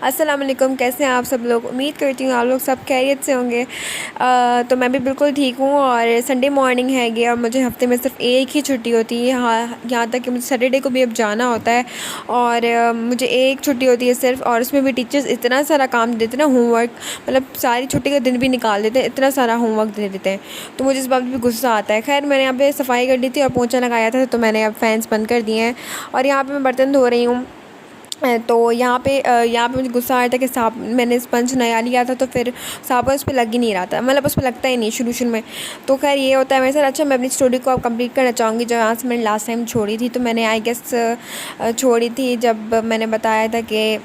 अस्सलाम वालेकुम। कैसे हैं आप सब लोग? उम्मीद करती हूँ आप लोग सब खैरियत से होंगे। तो मैं भी बिल्कुल ठीक हूँ और संडे मॉर्निंग हैगी और मुझे हफ़्ते में सिर्फ एक ही छुट्टी होती है। यहाँ तक कि मुझे सैटरडे को भी अब जाना होता है और मुझे एक छुट्टी होती है सिर्फ, और उसमें भी टीचर्स इतना सारा काम देते हैं ना, होमवर्क, मतलब सारी छुट्टी का दिन भी निकाल देते हैं, इतना सारा होमवर्क दे देते हैं। तो मुझे इस बात पे गुस्सा आता है। खैर, मैंने यहाँ पे सफाई कर ली थी और पोंछा लगाया था, तो मैंने अब फ़ैन्स बंद कर दिए हैं और यहाँ पे मैं बर्तन धो रही हूँ। तो यहाँ पे मुझे गुस्सा आया था कि साब मैंने स्पंज नया लिया था, तो फिर साबुन उस पे लग ही नहीं रहा था, मतलब उस पे लगता ही नहीं शुरू में। तो खैर ये होता है मेरे साथ। अच्छा, मैं अपनी स्टोरी को अब कंप्लीट करना चाहूँगी जो यहाँ से मैंने लास्ट टाइम छोड़ी थी। तो मैंने आई गेस छोड़ी थी जब मैंने बताया था कि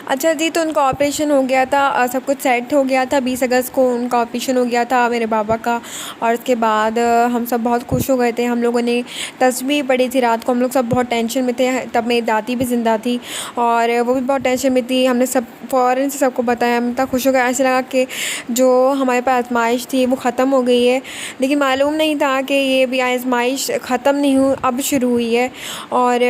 अच्छा जी, तो उनका ऑपरेशन हो गया था, सब कुछ सेट हो गया था। 20 अगस्त को उनका ऑपरेशन हो गया था मेरे बाबा का। और उसके बाद हम सब बहुत खुश हो गए थे। हम लोगों ने तस्बीह पढ़ी थी रात को। हम लोग सब बहुत टेंशन में थे, तब मेरी दादी भी ज़िंदा थी और वो भी बहुत टेंशन में थी। हमने सब फ़ौरन से सबको बताया, हम इतना खुश हो गए, ऐसा लगा कि जो हमारे पास आज़माइश थी वो ख़त्म हो गई है। लेकिन मालूम नहीं था कि ये भी आज़माइश ख़त्म नहीं हुई, अब शुरू हुई है। और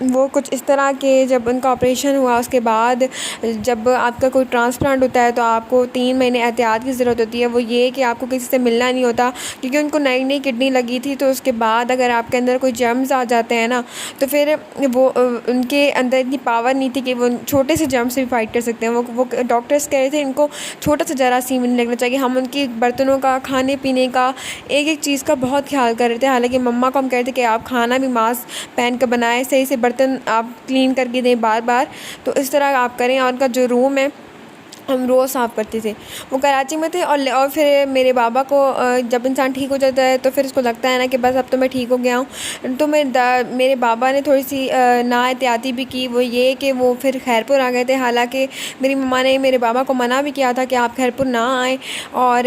वो कुछ इस तरह के, जब उनका ऑपरेशन हुआ उसके बाद जब आपका कोई ट्रांसप्लांट होता है तो आपको 3 महीने एहतियात की ज़रूरत होती है। वो ये कि आपको किसी से मिलना नहीं होता, क्योंकि उनको नई किडनी लगी थी। तो उसके बाद अगर आपके अंदर कोई जर्म्स आ जाते हैं ना, तो फिर वो उनके अंदर इतनी पावर नहीं थी कि वो छोटे से जर्म से भी फाइट कर सकते हैं। वो डॉक्टर्स कह रहे थे इनको छोटा सा जरासीम नहीं लगना चाहिए। हम उनकी बर्तनों का, खाने पीने का, एक चीज़ का बहुत ख्याल कर रहे थे। हालांकि मम्मा को हम कह रहे थे कि आप खाना भी मास्क पहन कर बनाएं, सही से बर्तन आप क्लीन करके दें बार बार, तो इस तरह आप करें। और उनका जो रूम है हम रोज़ साफ़ करते थे। वो कराची में थे और फिर मेरे बाबा को जब इंसान ठीक हो जाता है तो फिर उसको लगता है ना कि बस अब तो मैं ठीक हो गया हूँ। तो मेरे बाबा ने थोड़ी सी नाएहतियाती भी की। वो ये कि वो फिर खैरपुर आ गए थे। हालांकि मेरी मम्मा ने मेरे बाबा को मना भी किया था कि आप खैरपुर ना आएँ। और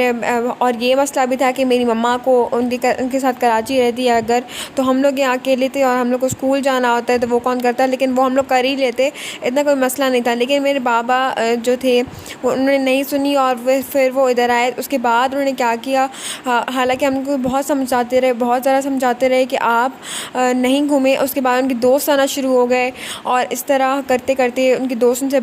ये मसला भी था कि मेरी मम्मा को उनके साथ कराची रहती है अगर, तो हम लोग यहाँ अकेले थे और हम लोग को स्कूल जाना होता है तो वो कौन करता है, लेकिन वो हम लोग कर ही लेते, इतना कोई मसला नहीं था। लेकिन मेरे बाबा जो थे वो उन्होंने नहीं सुनी और फिर वो इधर आए। उसके बाद उन्होंने क्या किया, हालांकि हमको बहुत समझाते रहे, बहुत ज़्यादा समझाते रहे कि आप नहीं घूमें। उसके बाद उनके दोस्त आना शुरू हो गए और इस तरह करते करते उनके दोस्त उनसे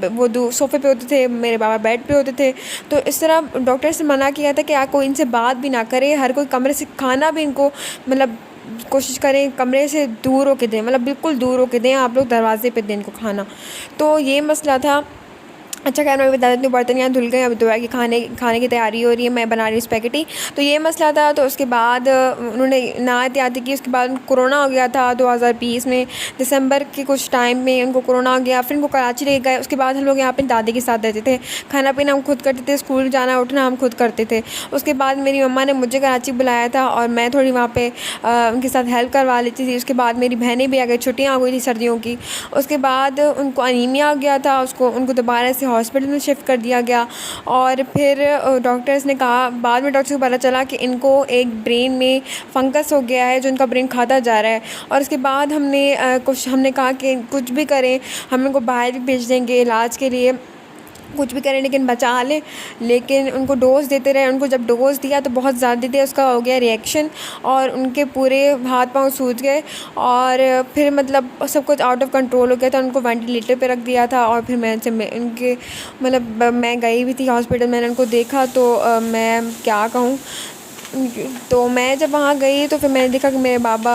वो सोफ़े पे होते थे, मेरे बाबा बेड पे होते थे। तो इस तरह डॉक्टर से मना किया था कि आप कोई इनसे बात भी ना करे, हर कोई कमरे से, खाना भी इनको मतलब कोशिश करें कमरे से दूर होके दें, मतलब बिल्कुल दूर होके दें, आप लोग दरवाजे पे दें इनको खाना। तो ये मसला था। अच्छा, खैर मैं बता देती हूँ, बर्तन यहाँ धुल गए, अभी दोपहर की खाने की तैयारी हो रही है, मैं बना रही हूँ स्पैगेटी। तो ये मसला था। तो उसके बाद उन्होंने नाएहतियाती की। उसके बाद कोरोना हो गया था 2020 में, दिसंबर के कुछ टाइम में उनको कोरोना हो गया। फिर उनको कराची ले गए। उसके बाद हम लोग यहाँ पे दादी के साथ रहते थे, खाना पीना हम खुद करते थे, स्कूल जाना उठना हम खुद करते थे। उसके बाद मेरी मम्मा ने मुझे कराची बुलाया था और मैं थोड़ी वहाँ पर उनके साथ हेल्प करवा लेती थी। उसके बाद मेरी बहनें भी आ गई, छुट्टियाँ हो गई थी सर्दियों की। उसके बाद उनको अनीमिया आ गया था, उनको दोबारा से हॉस्पिटल में शिफ्ट कर दिया गया। और फिर डॉक्टर्स ने कहा, बाद में डॉक्टर्स को पता चला कि इनको एक ब्रेन में फंगस हो गया है जो इनका ब्रेन खाता जा रहा है। और उसके बाद हमने कहा कि कुछ भी करें, हम इनको बाहर भी भेज देंगे इलाज के लिए, कुछ भी करें लेकिन बचा लें। लेकिन उनको डोज़ देते रहे। उनको जब डोज़ दिया तो बहुत ज़्यादा दिया, उसका हो गया रिएक्शन और उनके पूरे हाथ पाँव सूज गए और फिर मतलब सब कुछ आउट ऑफ कंट्रोल हो गया था। उनको वेंटिलेटर पे रख दिया था। और फिर मैं गई भी थी हॉस्पिटल, मैंने उनको देखा। तो मैं क्या कहूँ, तो मैं जब वहाँ गई तो फिर मैंने देखा कि मेरे बाबा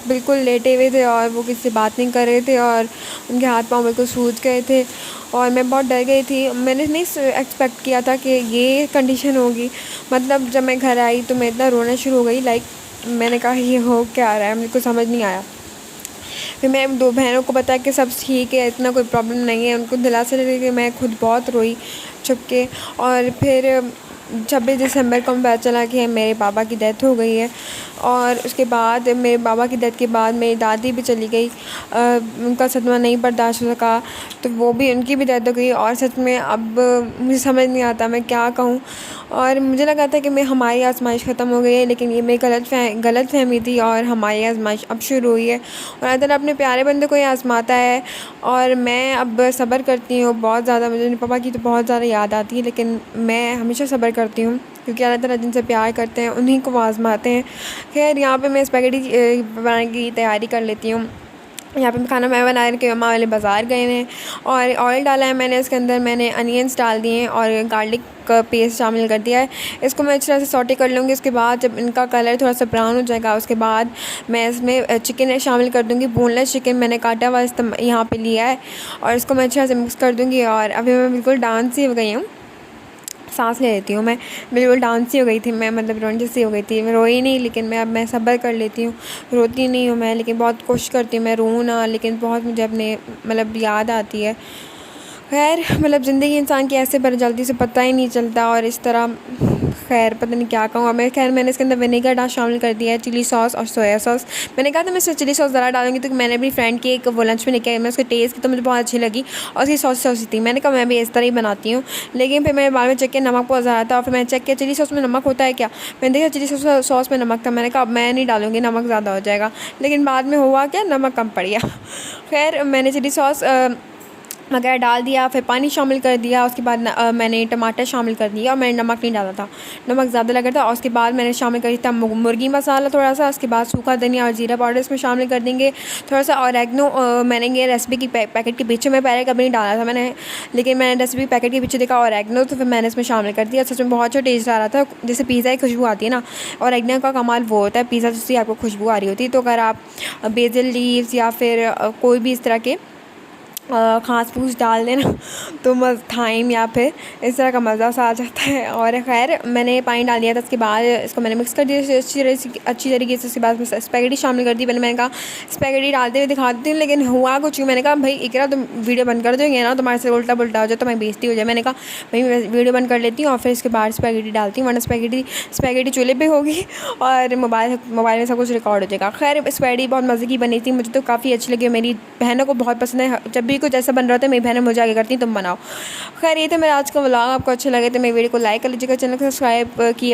बिल्कुल लेटे हुए थे और वो किसी से बात नहीं कर रहे थे और उनके हाथ पाँव बिल्कुल सूज गए थे। और मैं बहुत डर गई थी, मैंने नहीं एक्सपेक्ट किया था कि ये कंडीशन होगी। मतलब जब मैं घर आई तो मैं इतना रोना शुरू हो गई, मैंने कहा ये हो क्या रहा है, मेरे को समझ नहीं आया। फिर मैं 2 बहनों को बताया कि सब ठीक है, इतना कोई प्रॉब्लम नहीं है, उनको दिलासा दे के मैं खुद बहुत रोई छुप के। और फिर 26 दिसंबर को पता चला कि मेरे बाबा की डेथ हो गई है। और उसके बाद मेरे बाबा की डेथ के बाद मेरी दादी भी चली गई, उनका सदमा नहीं बर्दाश्त हो सका, तो वो भी, उनकी भी डेथ हो गई। और सच में अब मुझे समझ नहीं आता मैं क्या कहूँ। और मुझे लगा था कि हमारी आज़माइश ख़त्म हो गई है, लेकिन ये मेरी गलत फहमी थी और हमारी आज़माइश अब शुरू हुई है। और अल्लाह ताला अपने प्यारे बंदे को ही आज़माता है। और मैं अब सब्र करती हूँ बहुत ज़्यादा। मुझे अपने पापा की तो बहुत ज़्यादा याद आती है, लेकिन मैं हमेशा सब्र करती हूँ क्योंकि अल्लाह ताला जिनसे प्यार करते हैं उन्हीं को वो आज़माते हैं। खैर, यहाँ पे मैं स्पैगेटी बनाने की तैयारी कर लेती हूँ। यहाँ पे खाना मैं बना रही हूँ, अम्मा वाले बाज़ार गए हैं। और ऑयल डाला है मैंने, इसके अंदर मैंने अनियंस डाल दिए हैं और गार्लिक का पेस्ट शामिल कर दिया है। इसको मैं अच्छी तरह से सौटे कर लूँगी। उसके बाद जब इनका कलर थोड़ा सा ब्राउन हो जाएगा, उसके बाद मैं इसमें चिकन शामिल कर दूँगी। बोनलेस चिकन मैंने काटा हुआ यहाँ पे लिया है और इसको मैं अच्छी तरह से मिक्स कर दूँगी। और अभी मैं बिल्कुल डांस ही हो गई हूँ, सांस ले लेती हूँ, मैं बिल्कुल डांस ही हो गई थी मैं, मतलब रोने जैसी हो गई थी। मैं रोई नहीं, लेकिन मैं सब्र कर लेती हूँ, रोती नहीं हूँ मैं, लेकिन बहुत कोशिश करती हूँ मैं रोऊँ ना, लेकिन बहुत मुझे अपने मतलब याद आती है। खैर मतलब ज़िंदगी इंसान की ऐसे पर जल्दी से पता ही नहीं चलता, और इस तरह खैर पता नहीं क्या कहूँ। अब मैं खैर मैंने इसके अंदर विनेगर शामिल कर दिया है, चिली सॉस और सोया सॉस। मैंने कहा था मैं इसमें चिली सॉस ज़रा डालूंगी, तो मैंने अपनी फ्रेंड की एक वो लंच में लेके आई, मैं उसके टेस्ट की तो मुझे बहुत अच्छी लगी और उसकी सॉसी थी। मैंने कहा मैं भी इस तरह ही बनाती हूँ, लेकिन फिर मैंने बाद में चेक किया नमक बहुत ज़्यादा था, और फिर मैंने चेक किया चिली सॉस में नमक होता है क्या। मैंने देखा चिली सॉस में नमक था। मैंने कहा अब मैं नहीं डालूँगी, नमक ज़्यादा हो जाएगा, लेकिन बाद में हुआ क्या, नमक कम पड़ गया। खैर मैंने चिली सॉस वगैरह डाल दिया, फिर पानी शामिल कर दिया। उसके बाद मैंने टमाटर शामिल कर दिया और मैंने नमक नहीं डाला था, नमक ज़्यादा लगा था। और उसके बाद मैंने शामिल कर दिया था मुर्गी मसाला थोड़ा सा। उसके बाद सूखा धनिया और जीरा पाउडर इसमें शामिल कर देंगे, थोड़ा सा ऑरेगनो। मैंने ये रेसिपी की पैकेट के पीछे मैं पहले कभी नहीं डाला था मैंने, लेकिन मैंने रेसिपी पैकेट के पीछे देखा ऑरेगनो, तो फिर मैंने इसमें शामिल कर दिया। सच में बहुत अच्छा टेस्ट आ रहा था, जैसे पिज़्ज़ा की खुशबू आती है ना, ऑरेगनो का कमाल वो होता है पिज़्ज़ा जिससे आपको खुशबू आ रही होती है। तो अगर आप बेसिल लीव्स या फिर कोई भी इस तरह के घास फूस डाल देना तो थाइम या फिर इस तरह का मज़ा सा आ जाता है। और खैर मैंने पानी डाल दिया था, उसके बाद इसको मैंने मिक्स कर दिया अच्छी तरीके से। उसके बाद स्पैगेटी शामिल कर दी। मैंने कहा स्पैगेटी डालते हुए दिखाती हूँ, लेकिन हुआ कुछ मैंने कहा भाई इकरा तुम वीडियो बंद कर दोगे ना, तुम्हारे से उल्टा पुल्टा हो जाए तो मैं बेइज्जती हो जाए। मैंने कहा भाई मैं वीडियो बंद कर लेती हूँ और फिर इसके बाद स्पैगेटी डालती हूँ, वरना स्पैगेटी चूल्हे पर होगी और मोबाइल में सब कुछ रिकॉर्ड हो जाएगा। खैर स्पैगेटी बहुत मज़े की बनी थी, मुझे तो काफ़ी अच्छी लगी, मेरी बहनों को बहुत पसंद है। जब भी कुछ ऐसा बन रहा था मेरी बहनें मुझे आगे करती तुम बनाओ। खैर ये था मेरा आज का व्लॉग, आपको अच्छा लगे तो मेरी वीडियो को लाइक कर लीजिएगा, चैनल को सब्सक्राइब किए